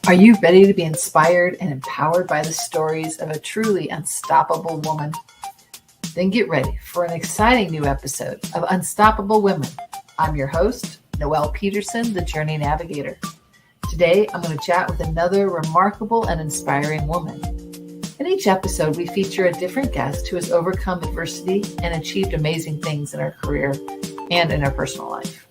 Are you ready to be inspired and empowered by the stories of a truly unstoppable woman? Then get ready for an exciting new episode of Unstoppable Women. I'm your host, Noelle Peterson, the Journey Navigator. Today, I'm going to chat with another remarkable and inspiring woman. In each episode, we feature a different guest who has overcome adversity and achieved amazing things in her career and in her personal life.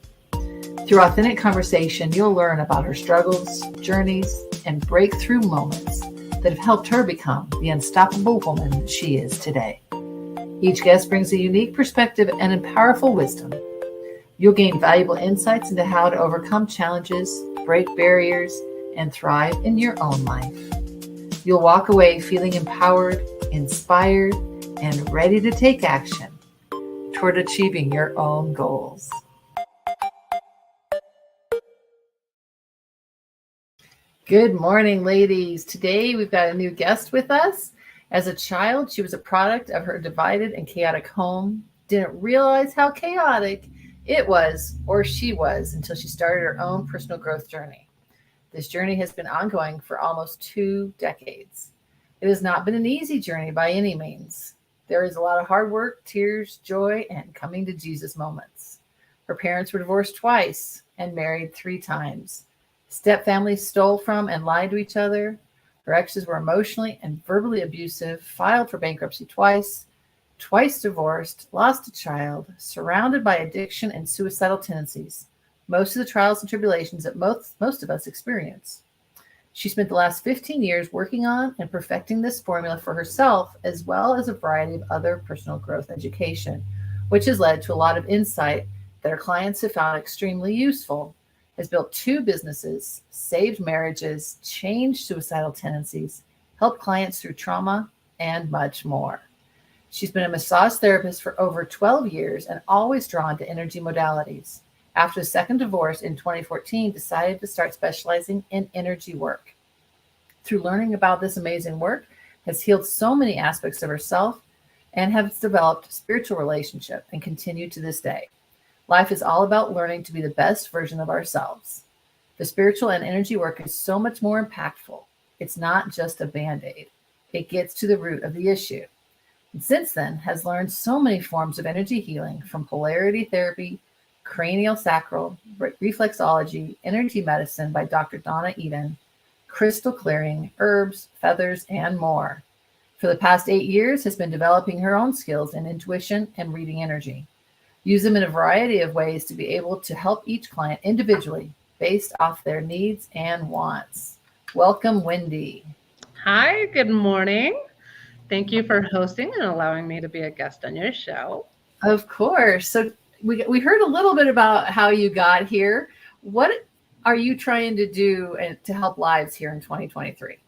Through authentic conversation, you'll learn about her struggles, journeys, and breakthrough moments that have helped her become the unstoppable woman she is today. Each guest brings a unique perspective and powerful wisdom. You'll gain valuable insights into how to overcome challenges, break barriers, and thrive in your own life. You'll walk away feeling empowered, inspired, and ready to take action toward achieving your own goals. Good morning, ladies. Today, we've got a new guest with us. As a child, she was a product of her divided and chaotic home. Didn't realize how chaotic it was, or she was, until she started her own personal growth journey. This journey has been ongoing for almost 2 decades. It has not been an easy journey by any means. There is a lot of hard work, tears, joy, and coming to Jesus moments. Her parents were divorced twice and married 3 times. Stepfamilies stole from and lied to each other. Her exes were emotionally and verbally abusive, filed for bankruptcy twice divorced, lost a child, surrounded by addiction and suicidal tendencies. Most of the trials and tribulations that most of us experience. She spent the last 15 years working on and perfecting this formula for herself, as well as a variety of other personal growth education, which has led to a lot of insight that her clients have found extremely useful. Has built 2 businesses, saved marriages, changed suicidal tendencies, helped clients through trauma, and much more. She's been a massage therapist for over 12 years and always drawn to energy modalities. After a second divorce in 2014, decided to start specializing in energy work. Through learning about this amazing work, has healed so many aspects of herself and has developed spiritual relationship and continue to this day. Life is all about learning to be the best version of ourselves. The spiritual and energy work is so much more impactful. It's not just a band-aid. It gets to the root of the issue. And since then, has learned so many forms of energy healing, from polarity therapy, cranial sacral, reflexology, energy medicine by Dr. Donna Eden, crystal clearing, herbs, feathers, and more. For the past 8 years, has been developing her own skills in intuition and reading energy. Use them in a variety of ways to be able to help each client individually based off their needs and wants. Welcome, Wendy. Hi, good morning. Thank you for hosting and allowing me to be a guest on your show. Of course. So we heard a little bit about how you got here. What are you trying to do to help lives here in 2023?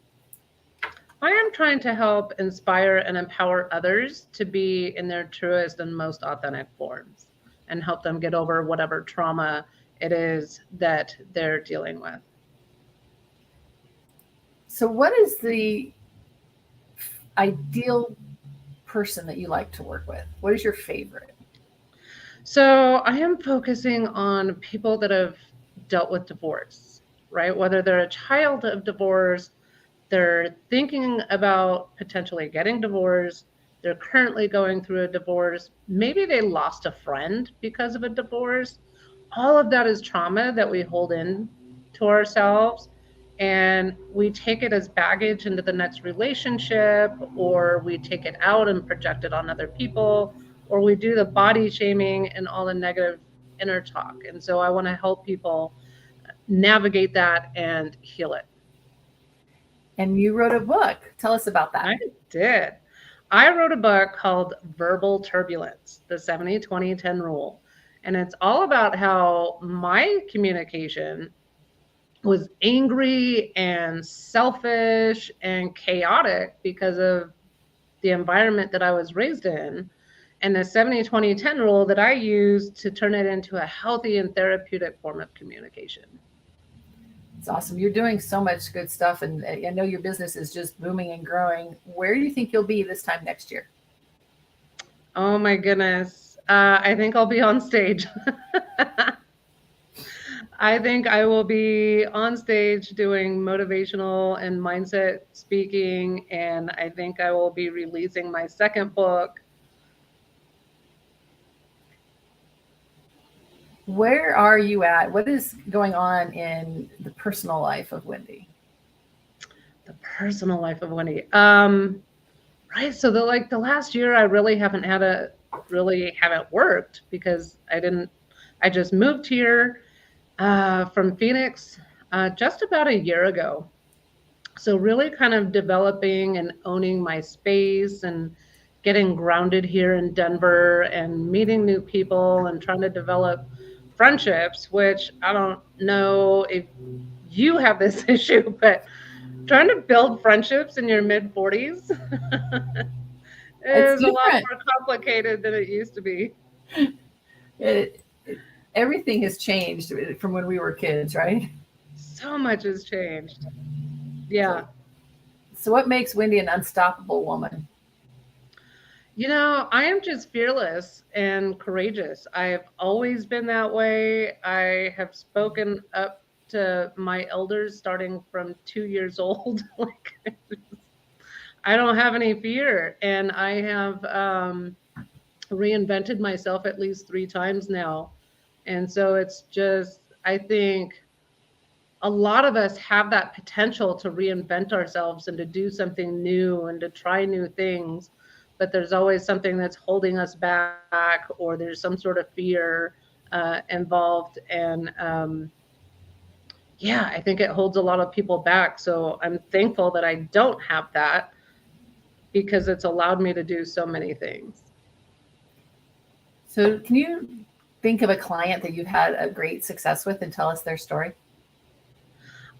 I am trying to help inspire and empower others to be in their truest and most authentic forms and help them get over whatever trauma it is that they're dealing with. So what is the ideal person that you like to work with? What is your favorite? So I am focusing on people that have dealt with divorce, right? Whether they're a child of divorce, they're thinking about potentially getting divorced, they're currently going through a divorce, maybe they lost a friend because of a divorce. All of that is trauma that we hold in to ourselves, and we take it as baggage into the next relationship, or we take it out and project it on other people, or we do the body shaming and all the negative inner talk. And so I want to help people navigate that and heal it. And you wrote a book. Tell us about that. I did. I wrote a book called Verbal Turbulence, the 70-20-10 rule. And it's all about how my communication was angry and selfish and chaotic because of the environment that I was raised in. And the 70-20-10 rule that I used to turn it into a healthy and therapeutic form of communication. It's awesome. You're doing so much good stuff, and I know your business is just booming and growing. Where do you think you'll be this time next year? Oh my goodness. I think I'll be on stage. I think I will be on stage doing motivational and mindset speaking, and I think I will be releasing my second book. Where are you at? What is going on in the personal life of Wendy? The personal life of Wendy. Right. So the last year I really haven't worked because I just moved here from Phoenix just about a year ago. So really kind of developing and owning my space and getting grounded here in Denver and meeting new people and trying to develop friendships, which I don't know if you have this issue, but trying to build friendships in your mid 40s It's is a lot different. more complicated than it used to be. Everything has changed from when we were kids, right? So much has changed. So, Yeah. so what makes Wendy an unstoppable woman? I am just fearless and courageous. I've always been that way. I have spoken up to my elders starting from 2 years old. Like, I don't have any fear. And I have reinvented myself at least 3 times now. And so it's just, I think a lot of us have that potential to reinvent ourselves and to do something new and to try new things, but there's always something that's holding us back, or there's some sort of fear involved. And yeah, I think it holds a lot of people back. So I'm thankful that I don't have that because it's allowed me to do so many things. So, can you think of a client that you've had a great success with and tell us their story?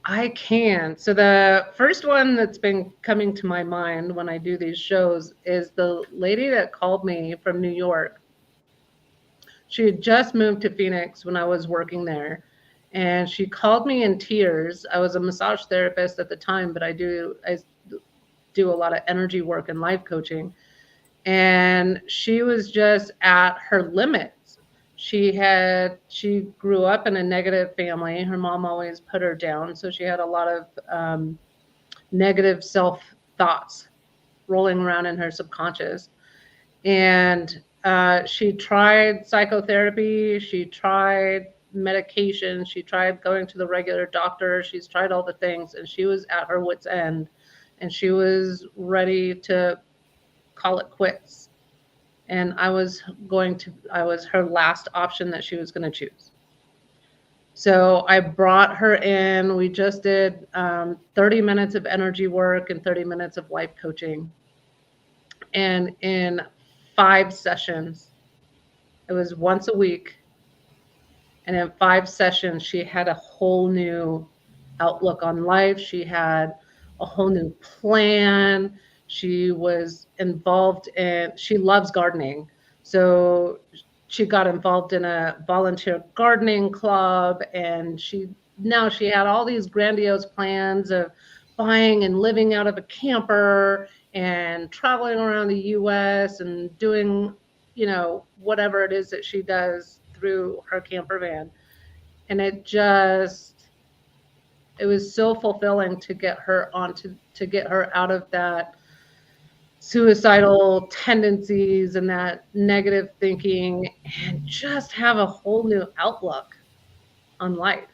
I can. So the first one that's been coming to my mind when I do these shows is the lady that called me from New York. She had just moved to Phoenix when I was working there. And she called me in tears. I was a massage therapist at the time, but I do a lot of energy work and life coaching. And she was just at her limits. She grew up in a negative family. Her mom always put her down, so she had a lot of negative self thoughts rolling around in her subconscious. And she tried psychotherapy, she tried medication, she tried going to the regular doctor, she's tried all the things, and she was at her wits' end, and she was ready to call it quits. And I was her last option that she was going to choose. So I brought her in. We just did 30 minutes of energy work and 30 minutes of life coaching. And in 5 sessions, it was once a week. And in 5 sessions, she had a whole new outlook on life. She had a whole new plan. She was involved in, she loves gardening. So she got involved in a volunteer gardening club, and now she had all these grandiose plans of buying and living out of a camper and traveling around the US and doing, whatever it is that she does through her camper van. And it was so fulfilling to get her to get her out of that suicidal tendencies and that negative thinking and just have a whole new outlook on life.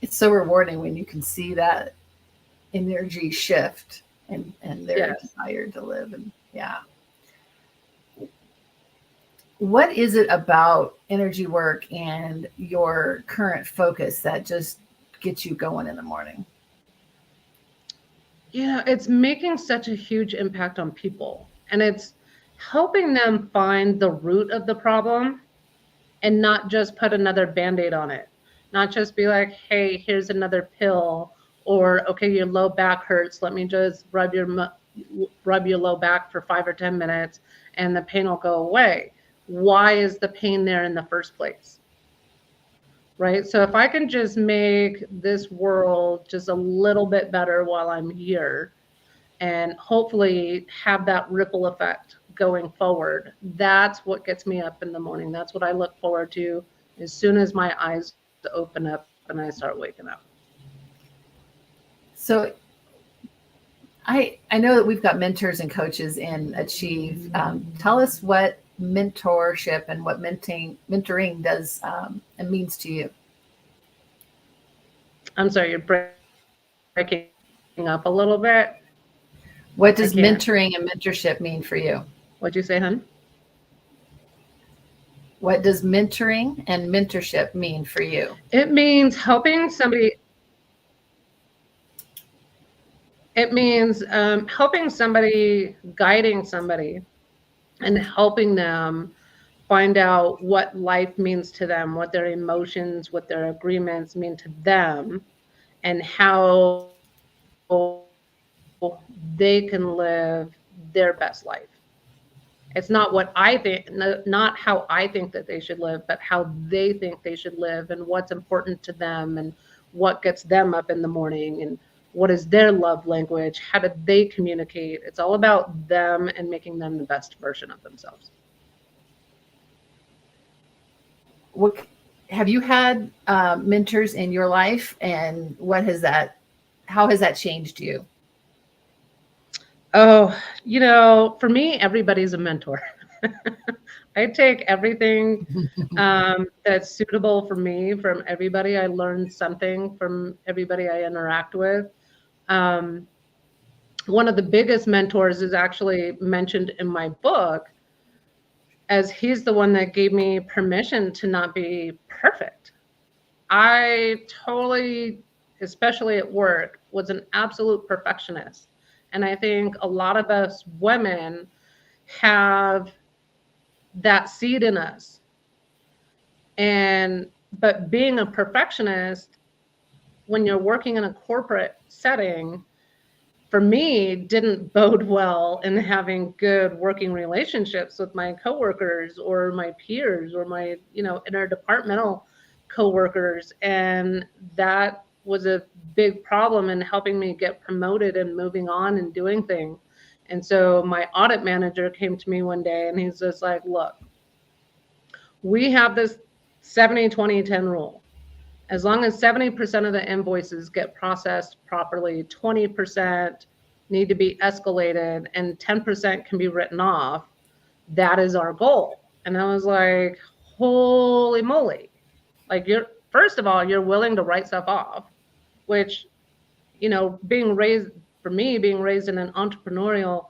It's so rewarding when you can see that energy shift and their Yes. desire to live. And yeah. What is it about energy work and your current focus that just gets you going in the morning? It's making such a huge impact on people, and it's helping them find the root of the problem and not just put another band-aid on it. Not just be like, hey, here's another pill, or okay, your low back hurts. Let me just rub your low back for 5 or 10 minutes and the pain will go away. Why is the pain there in the first place? Right? So if I can just make this world just a little bit better while I'm here and hopefully have that ripple effect going forward, that's what gets me up in the morning. That's what I look forward to as soon as my eyes open. to open up and I start waking up. So I know that we've got mentors and coaches in Achieve. Tell us what mentorship and what mentoring does and means to you. I'm sorry, you're breaking up a little bit. What does mentoring and mentorship mean for you? What'd you say, hon? What does mentoring and mentorship mean for you? It means helping somebody. It means helping somebody, guiding somebody, and helping them find out what life means to them, what their emotions, what their agreements mean to them, and how they can live their best life. It's not what I think, not how I think that they should live, but how they think they should live and what's important to them and what gets them up in the morning and what is their love language, how do they communicate. It's all about them and making them the best version of themselves. Have you had mentors in your life, and how has that changed you? Oh, for me, everybody's a mentor. I take everything that's suitable for me from everybody. I learn something from everybody I interact with. One of the biggest mentors is actually mentioned in my book, as he's the one that gave me permission to not be perfect. I totally, especially at work, was an absolute perfectionist. And I think a lot of us women have that seed in us. But being a perfectionist, when you're working in a corporate setting, for me, didn't bode well in having good working relationships with my coworkers or my peers or my, interdepartmental coworkers. And that was a big problem in helping me get promoted and moving on and doing things. And so my audit manager came to me one day and he's just like, look, we have this 70-20-10 rule. As long as 70% of the invoices get processed properly, 20% need to be escalated, and 10% can be written off, that is our goal. And I was like, holy moly. Like, first of all, you're willing to write stuff off, which, being raised in an entrepreneurial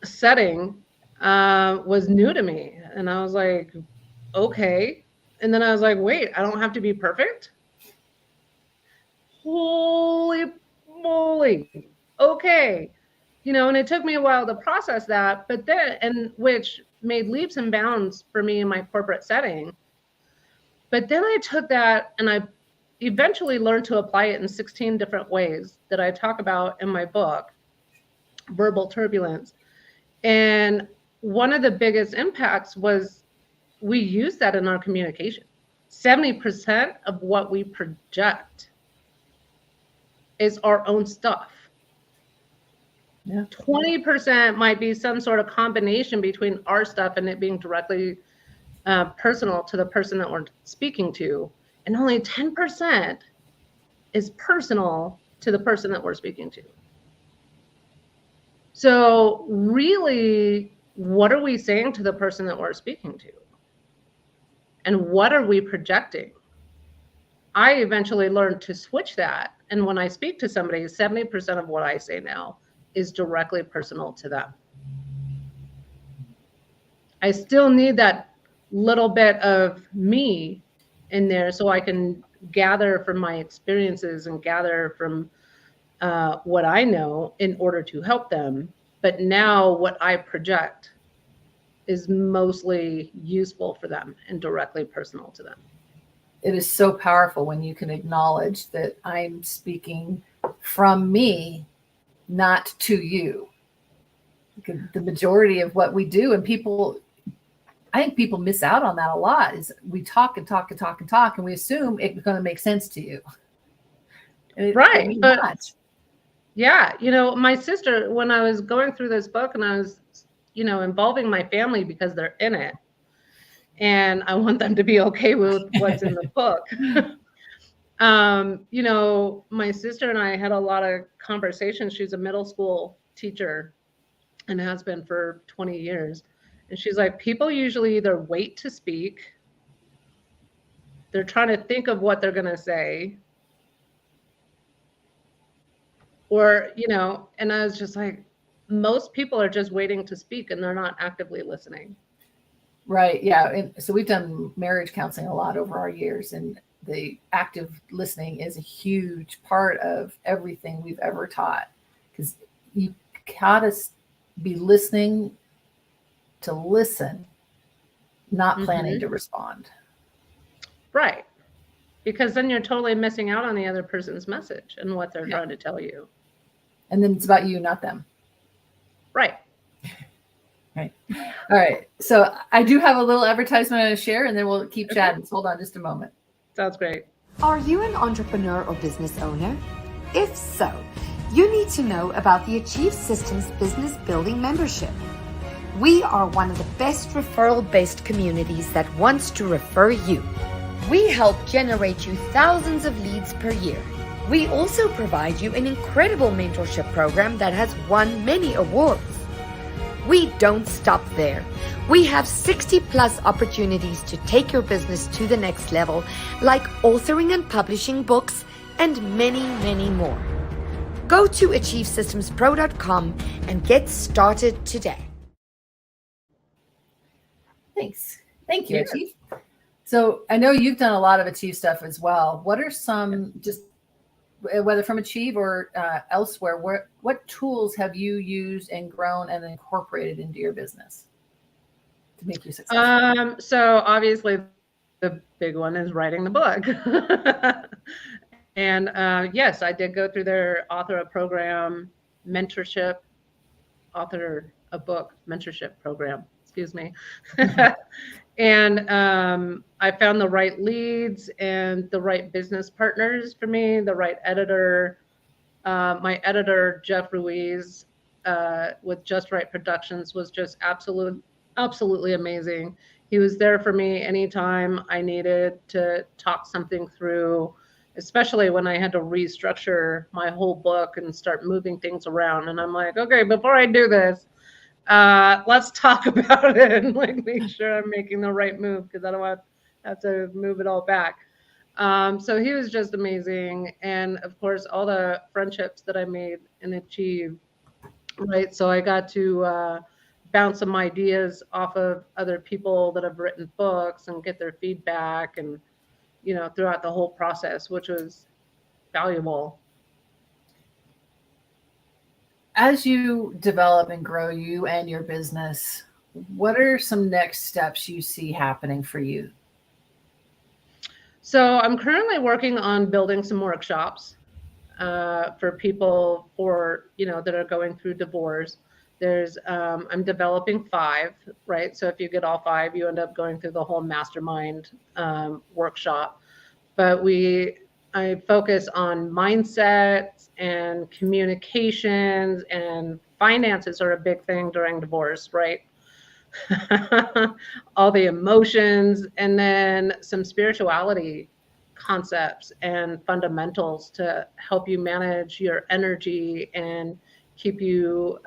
setting was new to me. And I was like, okay. And then I was like, wait, I don't have to be perfect? Holy moly. Okay. And it took me a while to process that, but which made leaps and bounds for me in my corporate setting. But then I took that and I eventually learned to apply it in 16 different ways that I talk about in my book, Verbal Turbulence. And one of the biggest impacts was we use that in our communication. 70% of what we project is our own stuff. Yeah. 20% might be some sort of combination between our stuff and it being directly personal to the person that we're speaking to. And only 10% is personal to the person that we're speaking to. So really, what are we saying to the person that we're speaking to? And what are we projecting? I eventually learned to switch that. And when I speak to somebody, 70% of what I say now is directly personal to them. I still need that little bit of me in there so I can gather from my experiences and gather from what I know in order to help them. But now what I project is mostly useful for them and directly personal to them. It is so powerful when you can acknowledge that I'm speaking from me, not to you. The majority of what we do, and I think people miss out on that a lot, is we talk and talk and talk and talk, and we assume it's going to make sense to you. Right. But yeah, my sister, when I was going through this book and I was, involving my family because they're in it, and I want them to be okay with what's in the book. My sister and I had a lot of conversations. She's a middle school teacher and has been for 20 years. And she's like, people usually either wait to speak, they're trying to think of what they're going to say, or, and I was just like, most people are just waiting to speak and they're not actively listening. Right. Yeah. And so we've done marriage counseling a lot over our years, and the active listening is a huge part of everything we've ever taught, because you gotta be listening to listen, not planning to respond. Right. Because then you're totally missing out on the other person's message and what they're trying to tell you. And then it's about you, not them. Right. Right. All right. So I do have a little advertisement to share, and then we'll keep chatting. So hold on just a moment. Sounds great. Are you an entrepreneur or business owner? If so, you need to know about the Achieve Systems Business Building Membership. We are one of the best referral-based communities that wants to refer you. We help generate you thousands of leads per year. We also provide you an incredible mentorship program that has won many awards. We don't stop there. We have 60 plus opportunities to take your business to the next level, like authoring and publishing books and many, many more. Go to achievesystemspro.com and get started today. Thanks. Thank you, Achieve. So I know you've done a lot of Achieve stuff as well. What are some, just whether from Achieve or elsewhere, what tools have you used and grown and incorporated into your business to make you successful? So obviously the big one is writing the book. And yes, I did go through their author a program, mentorship, author a book mentorship program, excuse me. And I found the right leads and the right business partners for me, the right editor. My editor, Jeff Ruiz, with Just Right Productions, was just absolutely amazing. He was there for me anytime I needed to talk something through, especially when I had to restructure my whole book and start moving things around. And I'm like, okay, before I do this, let's talk about it and make sure I'm making the right move, because I don't want to have to move it all back. So he was just amazing. And of course, all the friendships that I made and achieved, right? So I got to bounce some ideas off of other people that have written books and get their feedback, and, throughout the whole process, which was valuable. As you develop and grow you and your business, what are some next steps you see happening for you? So I'm currently working on building some workshops for people that are going through divorce. I'm developing 5, right? So if you get all 5, you end up going through the whole mastermind workshop. But I focus on mindsets and communications, and finances are a big thing during divorce, right? All the emotions, and then some spirituality concepts and fundamentals to help you manage your energy and keep you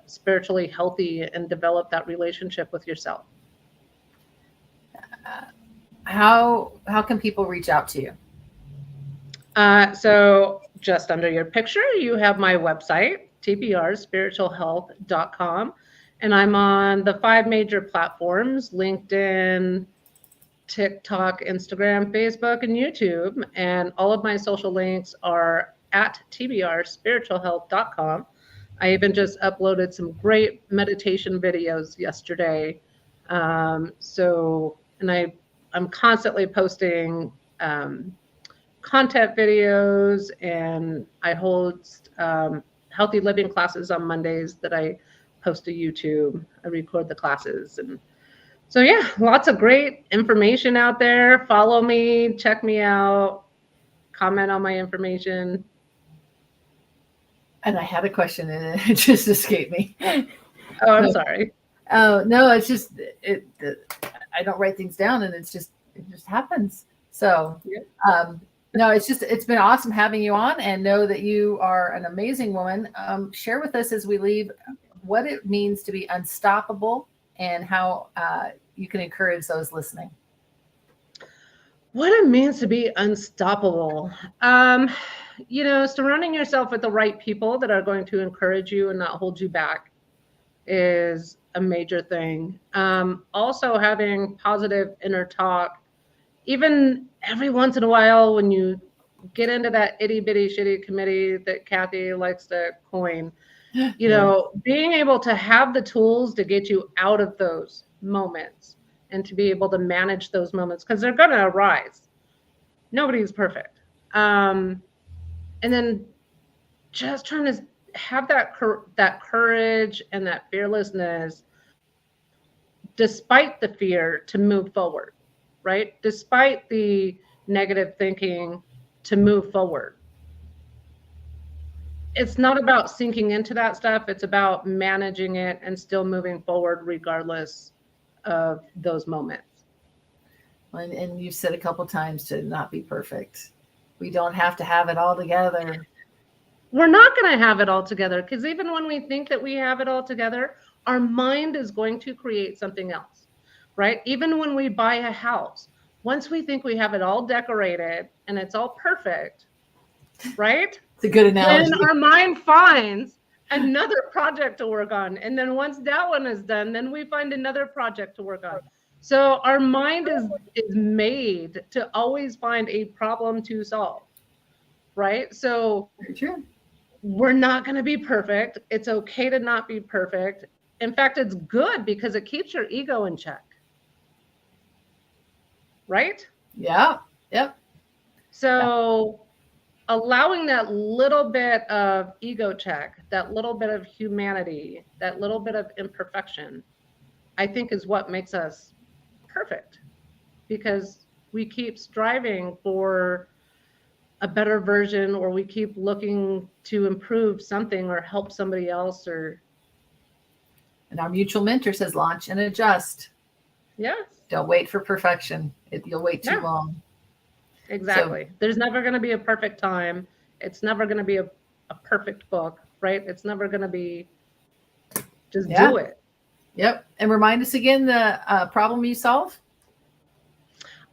spiritually healthy and develop that relationship with yourself. How can people reach out to you? So just under your picture, you have my website, tbrspiritualhealth.com. And I'm on the 5 major platforms: LinkedIn, TikTok, Instagram, Facebook, and YouTube. And all of my social links are at tbrspiritualhealth.com. I even just uploaded some great meditation videos yesterday. I'm constantly posting content videos, and I host healthy living classes on Mondays that I post to YouTube. I record the classes. And so, yeah, lots of great information out there. Follow me, check me out, comment on my information. And I had a question and it just escaped me. Oh, I'm sorry. Oh, no, it's just, I don't write things down, and it just happens. So, no, it's been awesome having you on, and know that you are an amazing woman. Share with us as we leave what it means to be unstoppable and how you can encourage those listening. What it means to be unstoppable. Surrounding yourself with the right people that are going to encourage you and not hold you back is a major thing. Also having positive inner talk, even every once in a while when you get into that itty bitty shitty committee that Kathy likes to coin, being able to have the tools to get you out of those moments and to be able to manage those moments, because they're going to arise. Nobody's perfect. And then just trying to have that courage and that fearlessness, despite the fear, to move forward, right? Despite the negative thinking, to move forward. It's not about sinking into that stuff. It's about managing it and still moving forward regardless of those moments. And you've said a couple times to not be perfect. We don't have to have it all together. We're not going to have it all together, because even when we think that we have it all together, our mind is going to create something else, right? Even when we buy a house, once we think we have it all decorated and it's all perfect, right? It's a good analogy. Then our mind finds another project to work on. And then once that one is done, then we find another project to work on. So our mind is made to always find a problem to solve, right? So we're not going to be perfect. It's okay to not be perfect. In fact, it's good because it keeps your ego in check. Right? Yeah. Yep. So allowing that little bit of ego check, that little bit of humanity, that little bit of imperfection, I think is what makes us perfect, because we keep striving for a better version, or we keep looking to improve something or help somebody else. And our mutual mentor says, launch and adjust. Yes. Don't wait for perfection. You'll wait too long. Exactly. So, there's never going to be a perfect time. It's never going to be a perfect book, right? It's never going to be just do it. Yep. And remind us again the problem you solve.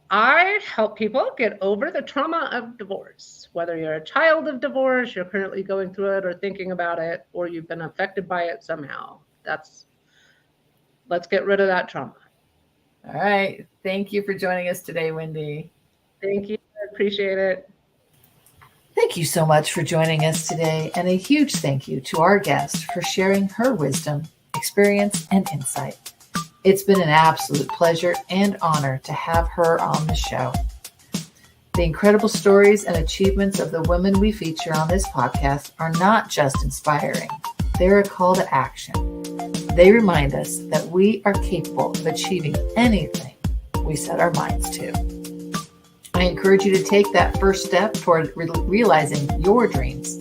I help people get over the trauma of divorce. Whether you're a child of divorce, you're currently going through it or thinking about it, or you've been affected by it somehow. Let's get rid of that trauma. All right. Thank you for joining us today, Wendy. Thank you. I appreciate it. Thank you so much for joining us today. And a huge thank you to our guest for sharing her wisdom, experience, and insight. It's been an absolute pleasure and honor to have her on the show. The incredible stories and achievements of the women we feature on this podcast are not just inspiring. They're a call to action. They remind us that we are capable of achieving anything we set our minds to. I encourage you to take that first step toward realizing your dreams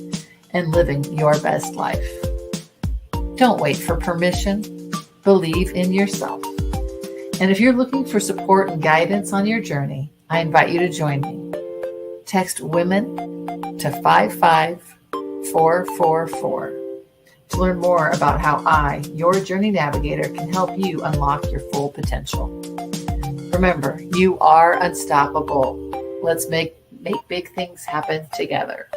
and living your best life. Don't wait for permission. Believe in yourself. And if you're looking for support and guidance on your journey, I invite you to join me. Text WOMEN to 55444 to learn more about how I, your Journey Navigator, can help you unlock your full potential. Remember, you are unstoppable. Let's make big things happen together.